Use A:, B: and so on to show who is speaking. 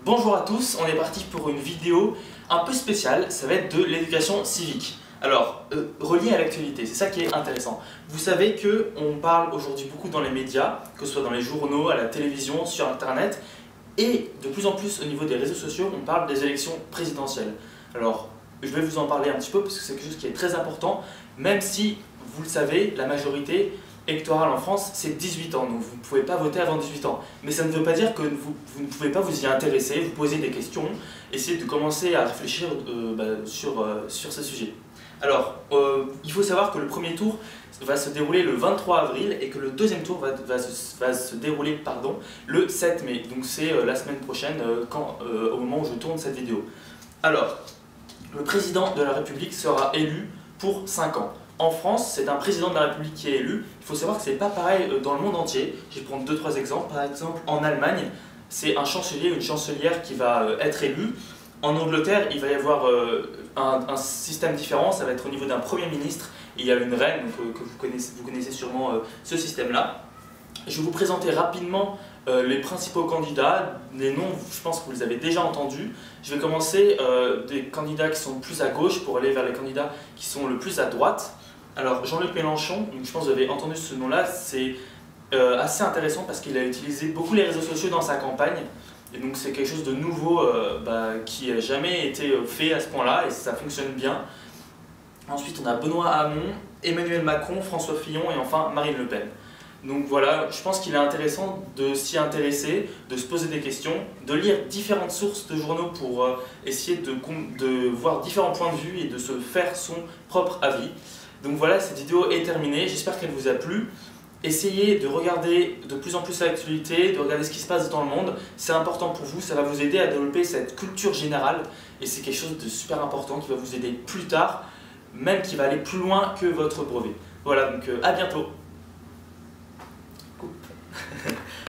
A: Bonjour à tous, on est parti pour une vidéo un peu spéciale, ça va être de l'éducation civique. Alors, relié à l'actualité, c'est ça qui est intéressant. Vous savez qu'on parle aujourd'hui beaucoup dans les médias, que ce soit dans les journaux, à la télévision, sur internet, et de plus en plus au niveau des réseaux sociaux, on parle des élections présidentielles. Alors, je vais vous en parler un petit peu parce que c'est quelque chose qui est très important, même si, vous le savez, la majorité électorale en France, c'est 18 ans, donc vous ne pouvez pas voter avant 18 ans. Mais ça ne veut pas dire que vous ne pouvez pas vous y intéresser, vous poser des questions, essayer de commencer à réfléchir sur ce sujet. Alors, il faut savoir que le premier tour va se dérouler le 23 avril et que le deuxième tour va se dérouler le 7 mai. Donc c'est la semaine prochaine, au moment où je tourne cette vidéo. Alors, le président de la République sera élu pour 5 ans. En France, c'est un président de la République qui est élu. Il faut savoir que ce n'est pas pareil dans le monde entier. Je vais prendre 2-3 exemples. Par exemple, en Allemagne, c'est un chancelier ou une chancelière qui va être élu. En Angleterre, il va y avoir un système différent. Ça va être au niveau d'un premier ministre. Il y a une reine, donc, que vous connaissez sûrement ce système-là. Je vais vous présenter rapidement les principaux candidats. Les noms, je pense que vous les avez déjà entendus. Je vais commencer des candidats qui sont plus à gauche pour aller vers les candidats qui sont le plus à droite. Alors, Jean-Luc Mélenchon, donc je pense que vous avez entendu ce nom-là, c'est assez intéressant parce qu'il a utilisé beaucoup les réseaux sociaux dans sa campagne. Et donc c'est quelque chose de nouveau qui n'a jamais été fait à ce point-là et ça fonctionne bien. Ensuite, on a Benoît Hamon, Emmanuel Macron, François Fillon et enfin Marine Le Pen. Donc voilà, je pense qu'il est intéressant de s'y intéresser, de se poser des questions, de lire différentes sources de journaux pour essayer de voir différents points de vue et de se faire son propre avis. Donc voilà, cette vidéo est terminée, j'espère qu'elle vous a plu. Essayez de regarder de plus en plus l'actualité, de regarder ce qui se passe dans le monde. C'est important pour vous, ça va vous aider à développer cette culture générale et c'est quelque chose de super important qui va vous aider plus tard, même qui va aller plus loin que votre brevet. Voilà, donc à bientôt. Coupe.